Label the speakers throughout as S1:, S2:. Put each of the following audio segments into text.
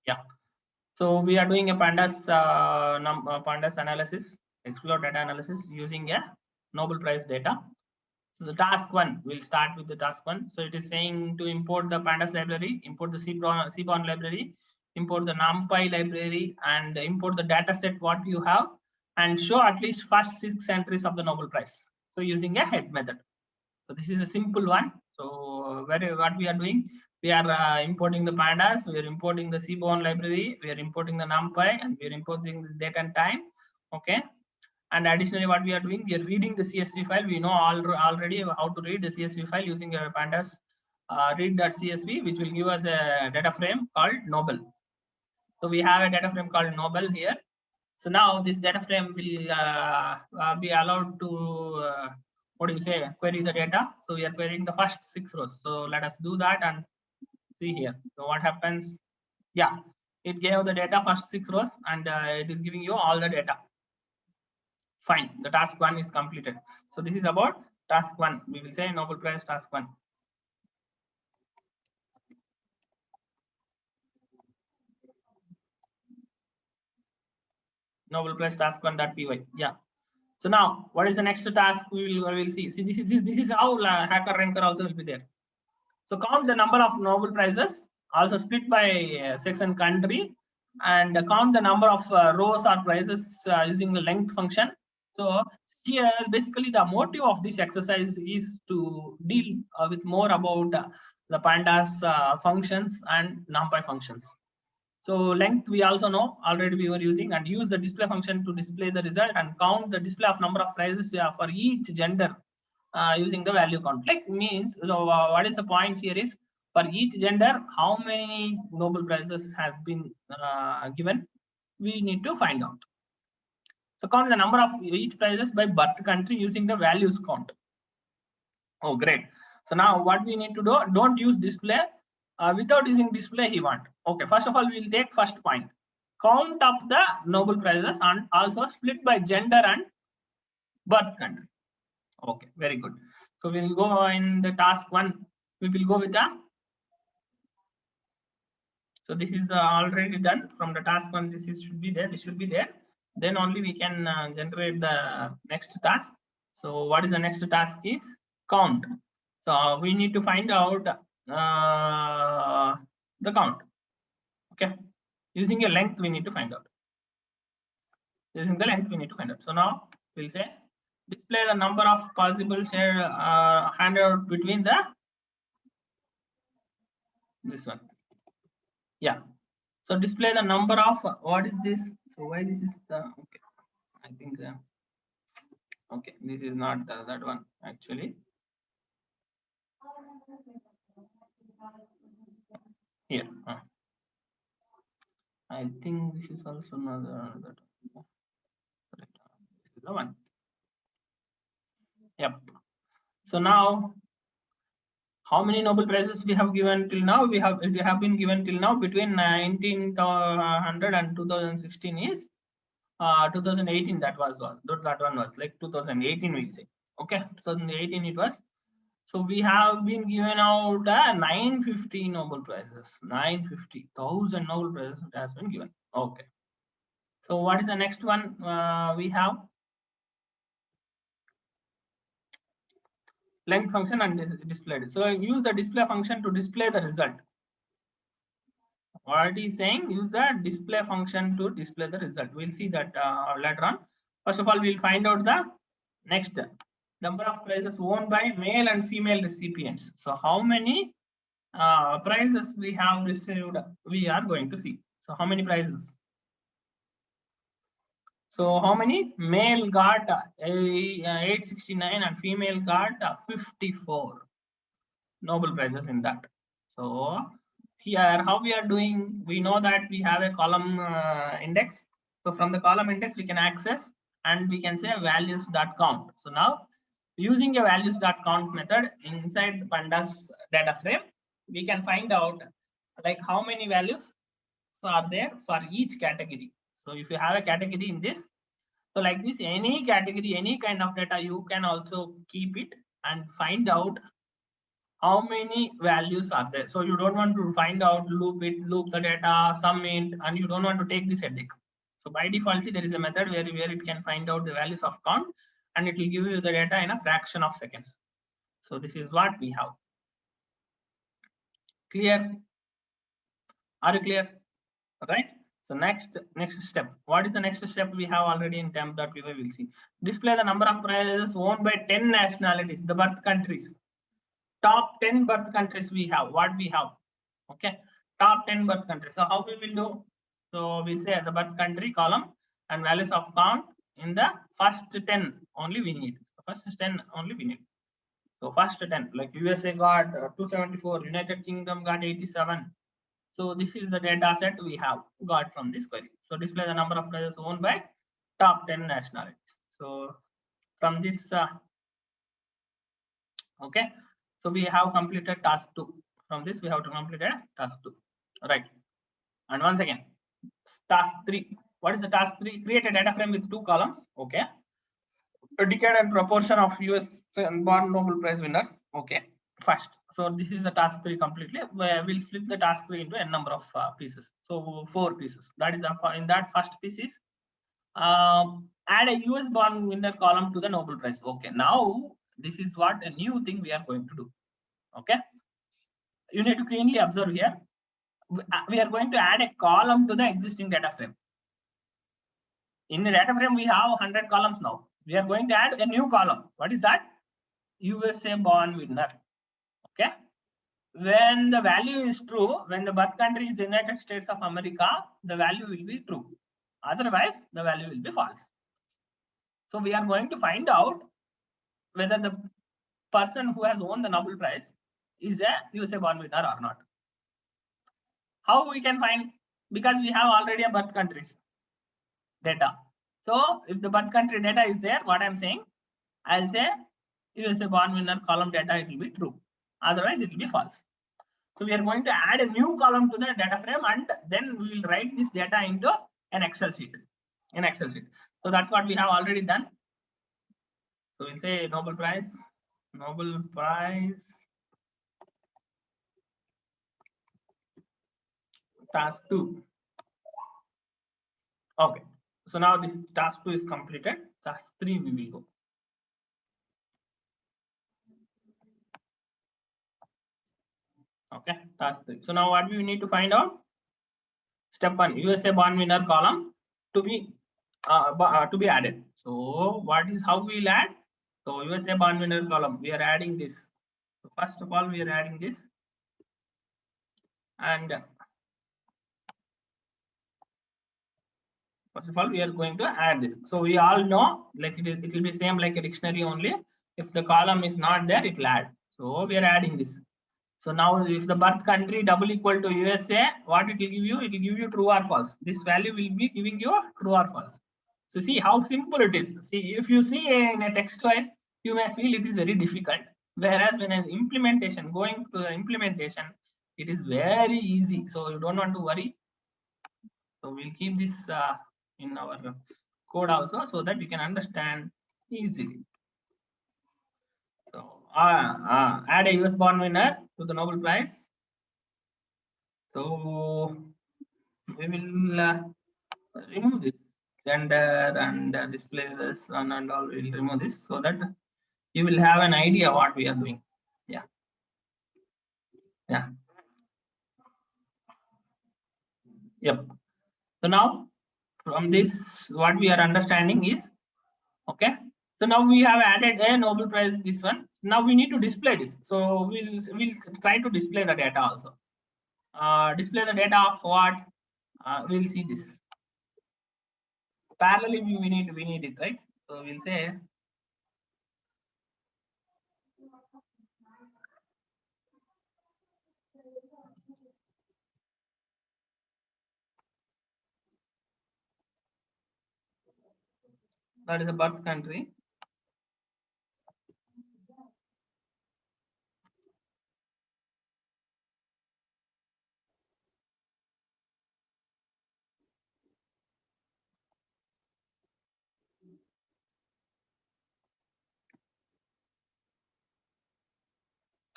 S1: Yeah. So we are doing a pandas analysis, explore data analysis using a Nobel Prize data. So the task one, we'll start with the task one. So it is saying to import the pandas library, import the Seaborn library, import the NumPy library, and import the data set what you have, and show at least first 6 entries of the Nobel Prize. So using a head method. So this is a simple one. So what we are doing, we are importing the pandas, we are importing the Seaborn library, we are importing the NumPy, and we are importing the date and time. Okay. And additionally, what we are doing, we are reading the CSV file. We know already how to read the CSV file using a pandas read.csv, which will give us a data frame called Nobel. So we have a data frame called Nobel here. So now this data frame will be allowed to what do you say, query the data. So we are querying the first 6 rows. So let us do that and see here. So what happens? Yeah, it gave the data first 6 rows, and it is giving you all the data. Fine, the task one is completed. So this is about task one. We will say Nobel Prize task one. Nobel Prize task one.py. Yeah. So now, what is the next task? We will see. See, this is how HackerRanker also will be there. So count the number of Nobel Prizes, also split by sex and country, and count the number of rows or prizes using the length function. So here, basically, the motive of this exercise is to deal with more about the pandas functions and NumPy functions. So length we also know already we were using, and use the display function to display the result and count the display of number of prizes for each gender using the value count. Like means, so what is the point here is, for each gender, how many Nobel Prizes has been given, we need to find out. So count the number of each prizes by birth country using the values count. Oh, great. So now what we need to do, don't use display. Without using display, he want. Okay, first of all, we'll take first point. Count up the Nobel Prizes and also split by gender and birth country. Okay, very good. So we'll go in the task one. We will go with that. So this is already done from the task one. This is should be there. This should be there. Then only we can generate the next task. So what is the next task is count. So we need to find out the count. Okay, using a length we need to find out. Using the length we need to find out. So now we'll say display the number of possible share handout between the this one. Yeah. So display the number of what is this? So why this is okay? I think okay, this is not that one actually. Here. I think this is also another that. This is the one. Yep. So now, how many Nobel Prizes we have given till now? We have been given till now between 1900 and 2016 is 2018. That one was like 2018. We'll say okay, 2018 it was. So we have been given out 950 Nobel Prizes. 950,000 Nobel Prizes has been given. Okay. So what is the next one we have? Length function and displayed. So use the display function to display the result. What is saying? Use the display function to display the result. We'll see that later on. First of all, we'll find out the next number of prizes won by male and female recipients. So how many prizes we have received? We are going to see. So how many prizes? So how many? Male got 869 and female got 54 Nobel Prizes in that. So here, how we are doing, we know that we have a column index. So from the column index, we can access and we can say values.count. So now using a values.count method inside the pandas data frame, we can find out like how many values are there for each category. So if you have a category in this, so like this, any category, any kind of data, you can also keep it and find out how many values are there. So you don't want to find out, loop the data, sum it, and you don't want to take this headache. So by default, there is a method where it can find out the values of count, and it will give you the data in a fraction of seconds. So this is what we have. Clear? Are you clear? Right. So next step. What is the next step? We have already in temp.py. We'll see. Display the number of prices owned by 10 nationalities, the birth countries. Top 10 birth countries we have. What we have? Okay. Top 10 birth countries. So how we will do? So we say the birth country column and values of count in the first 10 only we need. First 10 only we need. So first 10, like USA got 274, United Kingdom got 87. So this is the data set we have got from this query. So display the number of players owned by top 10 nationalities. So from this, okay. So we have completed task 2. From this, we have to complete task 2, right? And once again, task 3. What is the task 3? Create a data frame with 2 columns. Okay. A decade and proportion of US born Nobel Prize winners. Okay. First. So this is the task 3 completely. We'll split the task 3 into a number of pieces. So 4 pieces. That is in that first piece is add a US born winner column to the Nobel Prize. Okay. Now this is what a new thing we are going to do. Okay. You need to cleanly observe here. We are going to add a column to the existing data frame. In the data frame, we have 100 columns now. We are going to add a new column. What is that? USA born winner. Okay. When the value is true, when the birth country is United States of America, the value will be true. Otherwise, the value will be false. So we are going to find out whether the person who has won the Nobel Prize is a USA born winner or not. How we can find? Because we have already a birth countries data. So if the birth country data is there, what I'm saying, I'll say USA born winner column data, it will be true. Otherwise, it will be false. So we are going to add a new column to the data frame, and then we will write this data into an Excel sheet. So that's what we have already done. So we'll say Nobel Prize, task 2. Okay. So now this task 2 is completed. Task 3 we will go. Okay, task 3. So now what we need to find out? Step 1, USA born winner column to be added. So how we will add? So USA born winner column, we are adding this. So first of all, we are adding this, and first of all, we are going to add this. So we all know, like it will be same like a dictionary only. If the column is not there, it will add. So we are adding this. So now if the birth country double equal to USA, what it will give you? It will give you true or false. This value will be giving you true or false. So see how simple it is. See, if you see in a text wise, you may feel it is very difficult. Whereas when an implementation, going to the implementation, it is very easy. So you don't want to worry. So we'll keep this in our code also, so that you can understand easily. So add a US born winner to the Nobel Prize. So we will remove this gender and display this and all. We'll remove this so that you will have an idea what we are doing. Yeah. Yep. So now from this, what we are understanding is, okay. So now we have added a Nobel Prize, this one. Now we need to display this. So we'll try to display the data also. Display the data of what? We'll see this. Parallelly, we need it, right? So we'll say that is a birth country.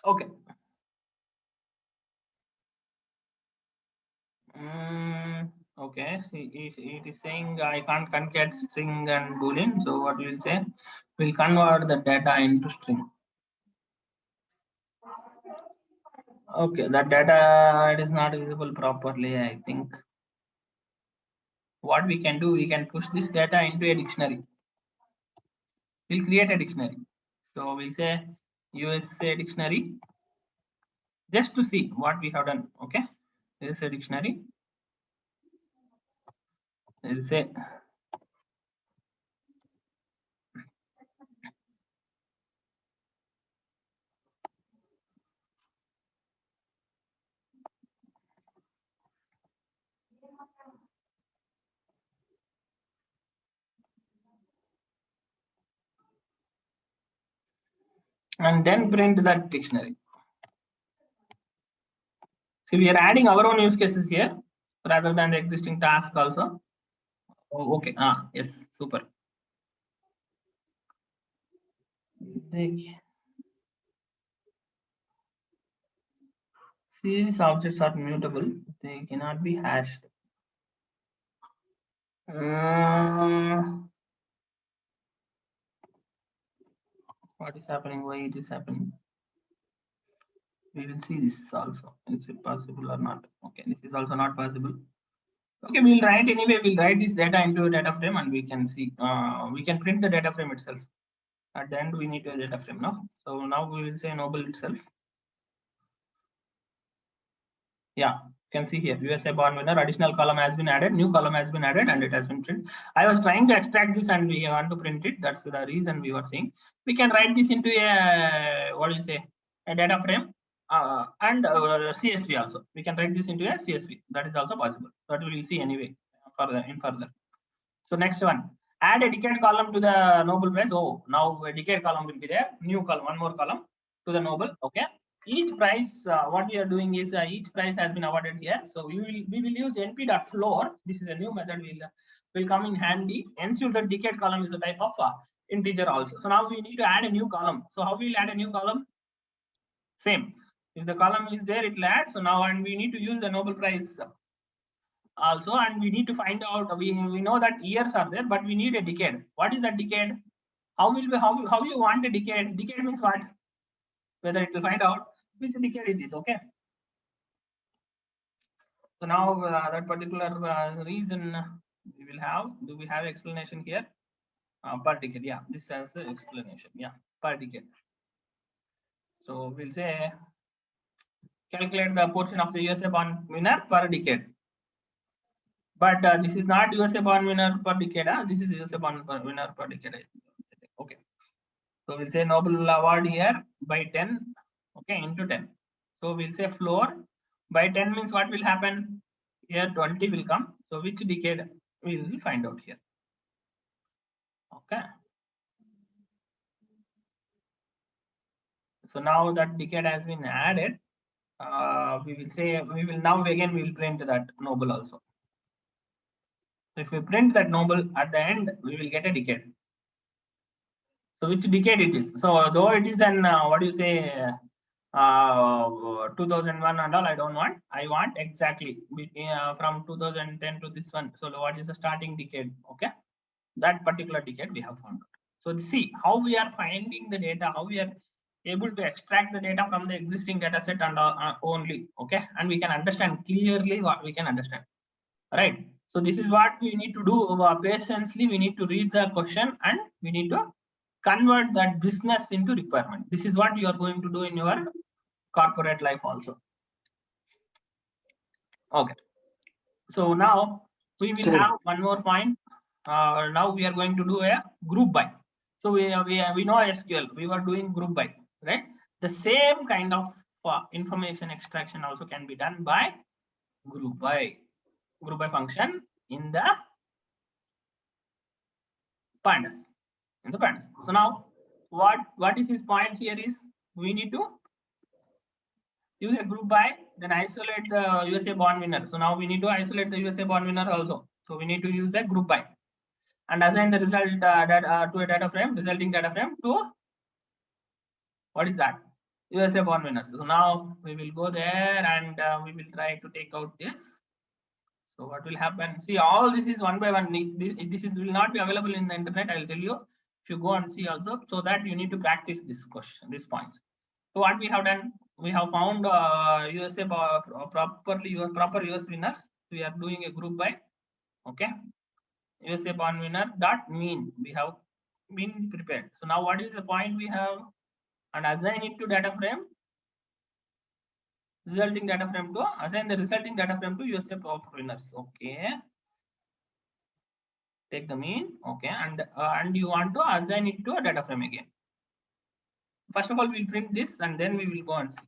S1: Okay. Okay, see, it is saying I can't concat string and boolean. So what we'll say, we'll convert the data into string. Okay, that data it is not visible properly, I think. What we can do, we can push this data into a dictionary. We'll create a dictionary. So we'll say USA dictionary just to see what we have done. Okay, USA dictionary. We'll say and then print that dictionary. So we are adding our own use cases here rather than the existing task also. Oh, okay. Yes, super. These objects are mutable. They cannot be hashed. What is happening? Why it is happening? We will see this also. Is it possible or not? Okay, this is also not possible. Okay, we'll write anyway. We'll write this data into a data frame, and we can see. We can print the data frame itself. At the end, we need a data frame now. So now we will say noble itself. Yeah, you can see here USA born winner, additional column has been added, new column has been added, and it has been printed. I was trying to extract this and we want to print it. That's the reason we were saying. We can write this into a, what do you say, a data frame and CSV also. We can write this into a CSV. That is also possible. That we will see anyway further. So next one, add a decade column to the noble price. Oh, now a decade column will be there. New column, one more column to the noble. Okay. Each price, what we are doing is each price has been awarded here. So we will use np.floor. This is a new method will come in handy. Ensure the decade column is a type of integer also. So now we need to add a new column. So how we will add a new column? Same. If the column is there, it will add. So now and we need to use the noble price also, and we need to find out. We know that years are there, but we need a decade. What is that decade? How you want a decade? Decade means what? Whether it will find out which decade it is. Okay. So now that particular reason we will have. Do we have explanation here? Per decade. Yeah, this has the explanation. Yeah, per decade. So we'll say calculate the portion of the USA born winner per decade. But this is not USA born winner per decade. This is USA born winner per decade. Okay. So we'll say Nobel award here by 10. Okay, into 10. So we'll say floor by 10 means what will happen? Here 20 will come. So which decade we will find out here. Okay. So now that decade has been added. We will say we will print that Nobel also. So if we print that Nobel at the end, we will get a decade. So which decade it is? So though it is an what do you say? 2001 and all, I don't want. I want exactly from 2010 to this one. So what is the starting decade? Okay, that particular decade we have found. So see how we are finding the data, how we are able to extract the data from the existing data set and only. Okay, and we can understand clearly what we can understand. Right. So this is what we need to do patiently. We need to read the question and we need to convert that business into requirement. This is what you are going to do in your corporate life also. Okay. So now we will have one more point. Now we are going to do a group by. So we know SQL. We were doing group by, right? The same kind of information extraction also can be done by group by function in the pandas. So now what is his point here is we need to use a group by, then isolate the USA born winner. So now we need to isolate the USA born winner also. So we need to use a group by and assign the result to a data frame, resulting data frame to what is that? USA born winners. So now we will go there and we will try to take out this. So what will happen? See, all this is one by one. This is will not be available in the internet. I'll tell you. If you go and see also, so that you need to practice this question, these points. So what we have done, we have found USA proper US winners. We are doing a group by, okay, USA born winner dot mean. We have been prepared. So now what is the point we have? And assign it to data frame, resulting data frame to assign the resulting data frame to USA proper winners. Okay. Take the mean, okay, and you want to assign it to a data frame again. First of all, we'll print this and then we will go and see.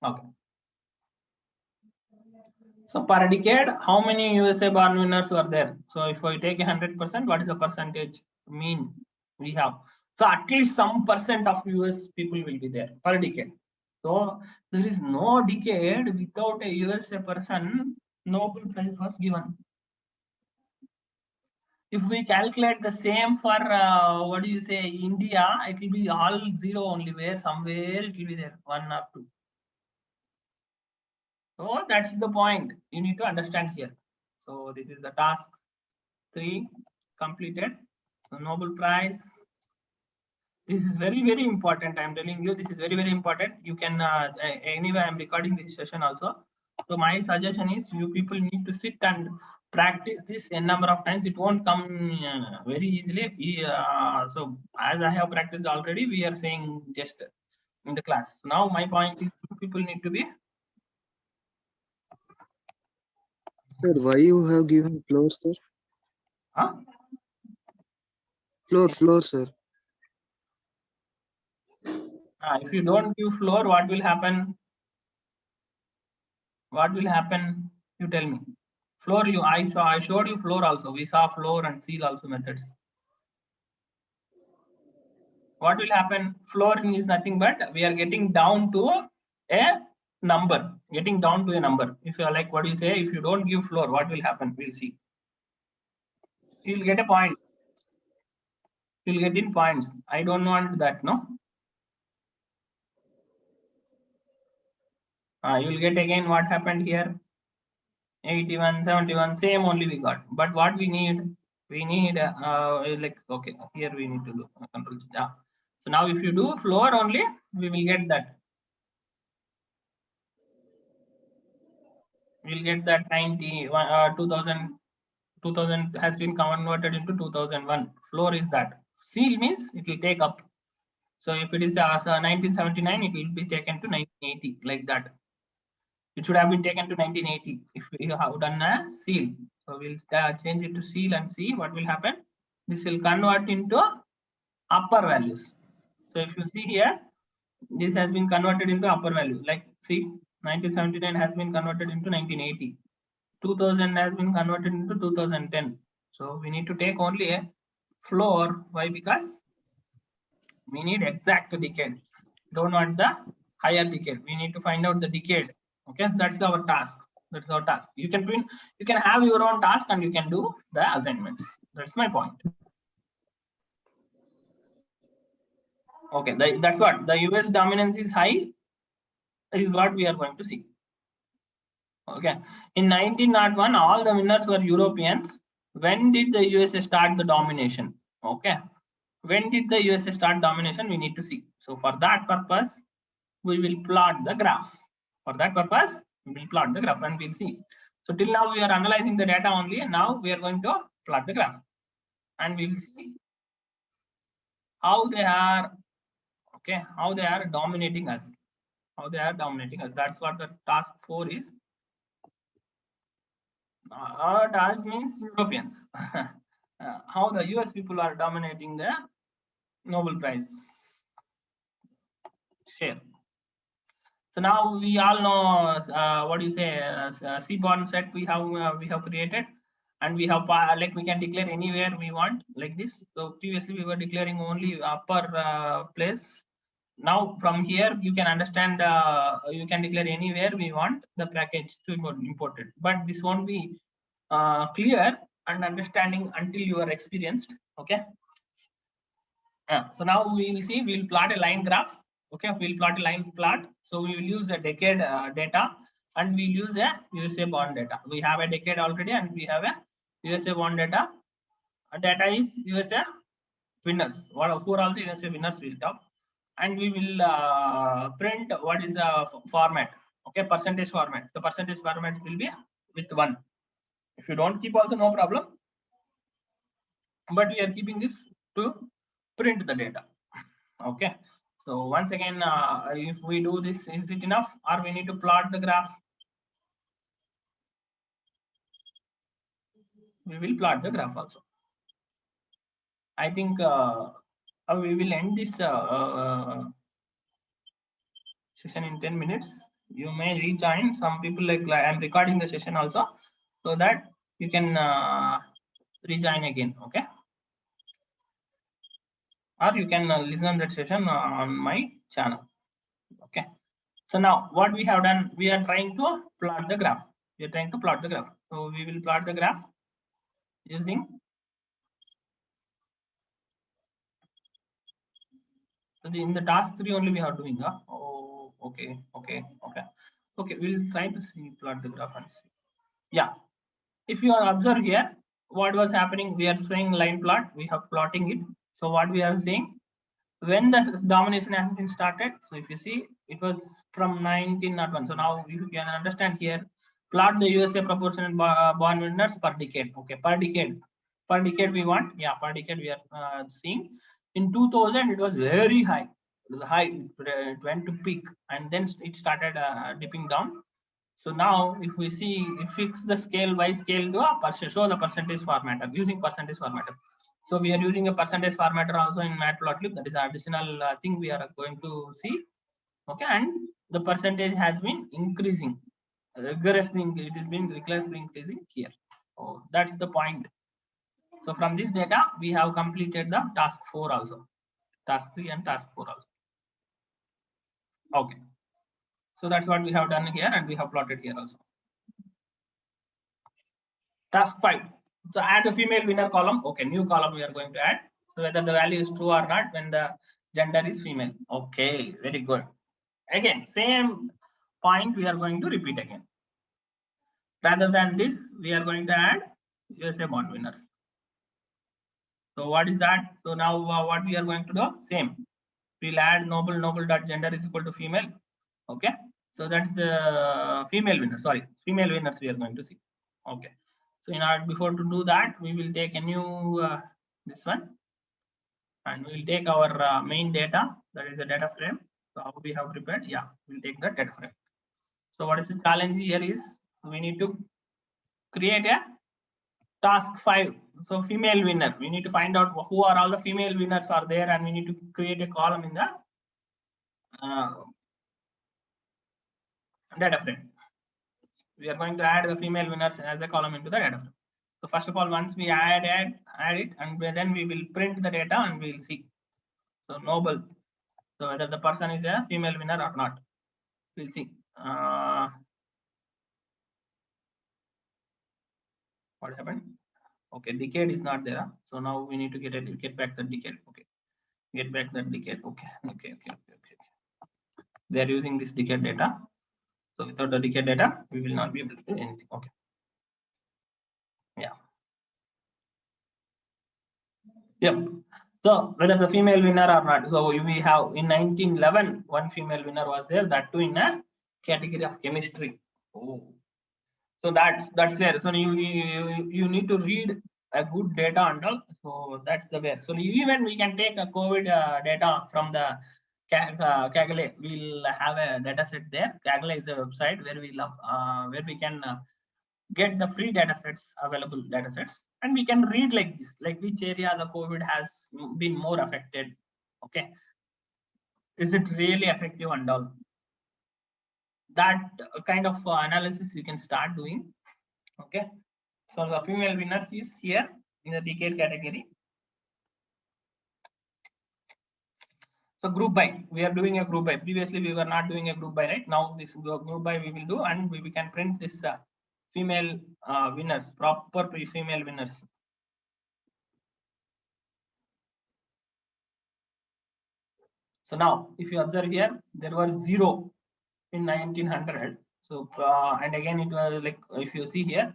S1: Okay. So per decade, how many USA born winners were there? So if we take 100%, what is the percentage mean we have? So at least some percent of US people will be there per decade. So there is no decade without a USA person Nobel Prize was given. If we calculate the same for what do you say, India, it will be all zero only, where somewhere it will be there, 1 or 2. So that's the point you need to understand here. So this is the task 3 completed. So Nobel Prize. This is very, very important. I'm telling you, this is very, very important. You can anyway, I'm recording this session also. So my suggestion is you people need to sit and practice this a number of times. It won't come very easily. So as I have practiced already, we are saying just in the class. Now my point is you people need to be.
S2: Sir, why you have given floor, sir?
S1: Huh?
S2: Floor, sir.
S1: If you don't give floor, what will happen? What will happen? You tell me. Floor, I showed you floor also. We saw floor and seal also methods. What will happen? Flooring is nothing but we are getting down to a number. Getting down to a number. If you are like, what do you say? If you don't give floor, what will happen? We'll see. You'll get a point. You'll get in points. I don't want that, no? You'll get again what happened here. 81, 71, same only we got. But what we need like, okay, here we need to do control. Yeah. So now if you do floor only, we will get that. We'll get that 90, 2000 has been converted into 2001. Floor is that. Seal means it will take up. So if it is 1979, it will be taken to 1980, like that. It should have been taken to 1980 if we have done a seal. So we'll change it to seal and see what will happen. This will convert into upper values. So if you see here, this has been converted into upper value. Like see, 1979 has been converted into 1980. 2000 has been converted into 2010. So we need to take only a floor. Why? Because we need exact decade. Don't want the higher decade. We need to find out the decade. Okay, that's our task. That's our task. You can print, you can have your own task and you can do the assignments. That's my point. Okay, that's what the US dominance is high, is what we are going to see. Okay, in 1901, all the winners were Europeans. When did the USA start the domination? Okay, when did the USA start domination? We need to see. So for that purpose, we will plot the graph. For that purpose, we will plot the graph and we'll see. So till now we are analyzing the data only, and now we are going to plot the graph, and we will see how they are. Okay, how they are dominating us. How they are dominating us. That's what the task 4 is. Task means Europeans. How the US people are dominating the Nobel Prize share. So now we all know what do you say, Seaborn set we have created, and we have like we can declare anywhere we want like this. So previously we were declaring only upper place. Now from here you can understand, you can declare anywhere we want the package to import it, but this won't be clear and understanding until you are experienced. Okay, So now we will see, we'll plot a line graph. Okay, we'll plot a line plot. So we will use a decade data, and we'll use a USA bond data. We have a decade already, and we have a USA bond data. Data is USA winners. Who are all the USA winners we'll talk, and we will print what is the format. Okay, percentage format. The percentage format will be with 1. If you don't keep also, no problem. But we are keeping this to print the data. Okay. So once again, if we do this, is it enough, or we need to plot the graph? We will plot the graph also. I think we will end this session in 10 minutes. You may rejoin. Some people, like I'm recording the session also, so that you can rejoin again. Okay. Or you can listen that session on my channel. Okay. So now what we have done, we are trying to plot the graph. We are trying to plot the graph. So we will plot the graph using, so in the task 3 only we are doing. Oh, okay. We'll try to see, plot the graph and see. Yeah. If you observe here, what was happening, we are saying line plot, we have plotting it. So what we are saying, when the domination has been started, so if you see, it was from 1901. So now you can understand here, plot the USA proportional bond winners per decade. Okay, per decade we want, yeah, per decade we are seeing. In 2000 it was very high. It was high, it went to peak, and then it started dipping down. So now if we see, fix the scale by scale to a show the percentage formatter using percentage formatter. So we are using a percentage formatter also in Matplotlib. That is additional thing we are going to see. Okay, and the percentage has been increasing rigorously. It is being rigorously increasing here. So that's the point. So from this data, we have completed the task 4 also, task 3 and task 4 also. Okay. So that's what we have done here, and we have plotted here also. Task 5. So add the female winner column. Okay, new column we are going to add. So whether the value is true or not when the gender is female. Okay, very good. Again, same point we are going to repeat again. Rather than this, we are going to add USA bond winners. So what is that? So now what we are going to do? Same. We'll add noble dot gender is equal to female. Okay. So that's the female winner. Sorry, female winners we are going to see. Okay. So in order, before to do that, we will take a new this one, and we will take our main data, that is the data frame. So how we have prepared? Yeah, we'll take the data frame. So what is the challenge here is, we need to create a task 5. So female winner, we need to find out who are all the female winners are there, and we need to create a column in the data frame. We are going to add the female winners as a column into the data frame. So first of all, once we add it, and then we will print the data and we will see. So noble, so whether the person is a female winner or not, we'll see. What happened? Okay, decade is not there. So now we need to get back the decade. Okay, get back that decade. Okay. They are using this decade data. So without the decade data, we will not be able to do anything. Okay. Yeah. Yep. So whether the female winner or not. So we have in 1911, one female winner was there, that too in a category of chemistry. Oh. So that's where. So you need to read a good data and all. So that's the way. So even we can take a COVID data from the Kaggle. We'll have a data set there. Kaggle is a website where we can get the free data sets, available data sets, and we can read like this, like which area the COVID has been more affected. Okay, is it really effective and all that kind of analysis you can start doing. Okay, so the female winners is here in the decade category. So group by, we are doing a group by. Previously we were not doing a group by, right? Now this group by we will do, and we can print this female winners, proper female winners. So now, if you observe here, there was 0 in 1900. So and again it was like, if you see here,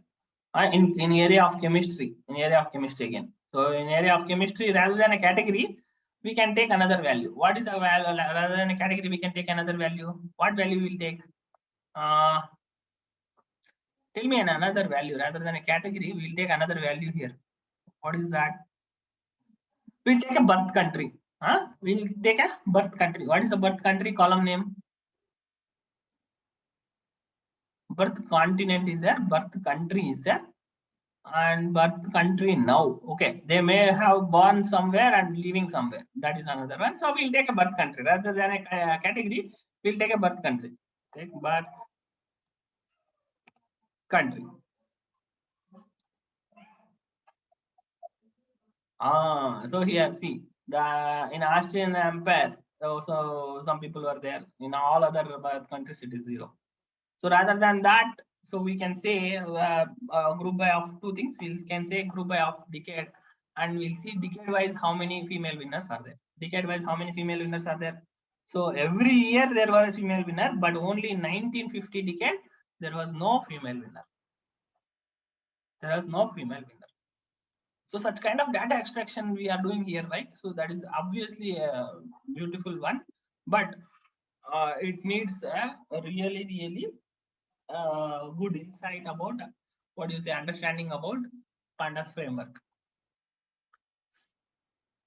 S1: in area of chemistry, again. So in area of chemistry, rather than a category, we can take another value. What is a value? Rather than a category, we can take another value. What value will take? Tell me another value. Rather than a category, we'll take another value here. What is that? We'll take a birth country. We'll take a birth country. What is the birth country column name? Birth continent is there, birth country is there, and birth country now. Okay, they may have born somewhere and living somewhere. That is another one. So we'll take a birth country rather than a category. We'll take a birth country. Take birth country. So here, see, in Austrian Empire, so some people were there. In all other birth countries, it is 0. So rather than that, so we can say group by of two things. We can say group by of decade, and we'll see decade wise how many female winners are there. Decade wise, how many female winners are there? So every year there was a female winner, but only in 1950 decade there was no female winner. There was no female winner. So such kind of data extraction we are doing here, right? So that is obviously a beautiful one, but it needs a really good insight about what you say, understanding about Pandas framework.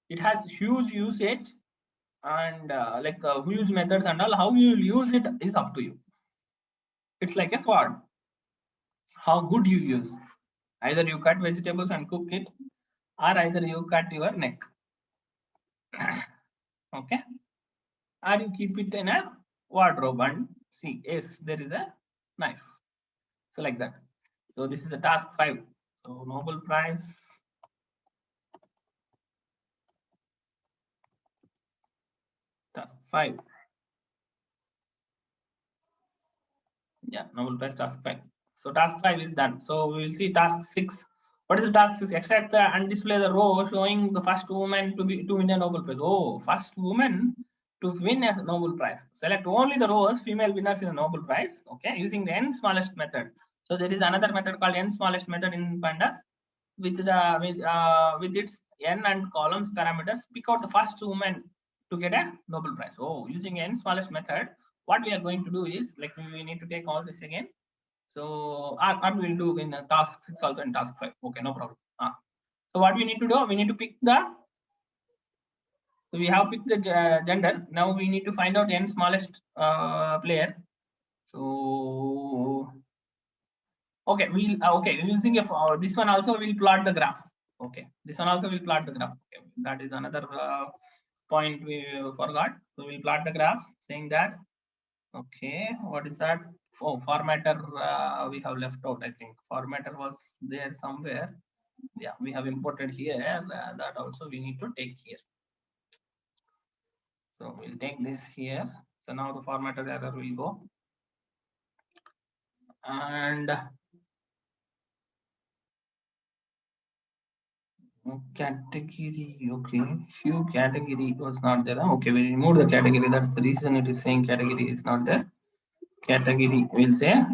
S1: It has huge usage and like huge methods and all. How you will use it is up to you. It's like a sword. How good you use. Either you cut vegetables and cook it, or either you cut your neck. Okay, or you keep it in a wardrobe and see, yes, there is a knife. So like that. So this is a task 5. So Nobel Prize. Task 5. Yeah, Nobel Prize task 5. So task 5 is done. So we will see task 6. What is the task 6? Extract the and display the row showing the first woman to win a Nobel Prize. Oh, first woman to win a Nobel Prize. Select only the rows female winners in the Nobel Prize. Okay, using the n smallest method. So there is another method called n smallest method in Pandas. With its n and columns parameters, pick out the first woman to get a Nobel Prize. Oh, using n smallest method, what we are going to do is, like, we need to take all this again. So what we'll do in task 6 also in task 5. Okay, no problem. So what we need to do, we need to pick the, so we have picked the gender. Now we need to find out n smallest player. So okay, using a this one also will plot the graph. Okay, this one also will plot the graph. Okay, that is another point we forgot. So we'll plot the graph saying that. Okay, what is that? Oh, formatter we have left out. I think formatter was there somewhere. Yeah, we have imported here. That also we need to take here. So we'll take this here. So now the formatter error will go. And category, okay, few category was not there. Okay, we remove the category. That's the reason it is saying category is not there. Category will say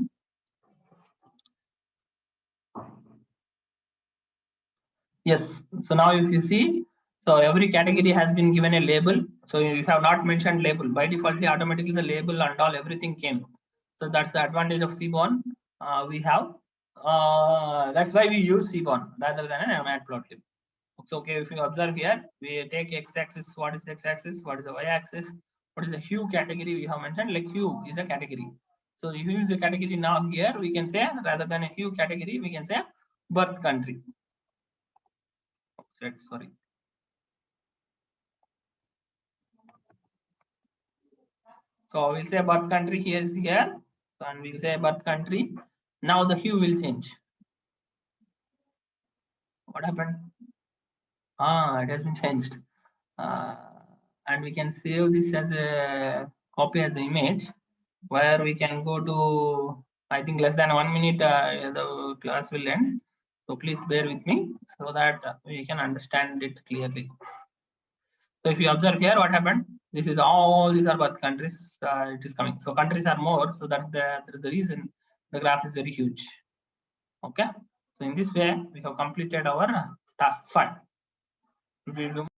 S1: yes. So now if you see, so every category has been given a label. So you have not mentioned label. By default, automatically the label and all everything came. So that's the advantage of Seaborn. We have. That's why we use Seaborn rather than an matplotlib. So okay, if you observe here, we take x-axis. What is x-axis? What is the y-axis? What is the hue category we have mentioned? Like hue is a category. So hue is a category. Now here we can say, rather than a hue category, we can say birth country. Sorry. So we'll say birth country here is here, and we'll say birth country. Now the hue will change. What happened? It has been changed. And we can save this as a copy as an image, where we can go to, I think, less than 1 minute, the class will end. So please bear with me so that we can understand it clearly. So if you observe here, what happened? This is all these are both countries. It is coming. So countries are more, so that is the reason the graph is very huge. Okay. So in this way, we have completed our task 5. We will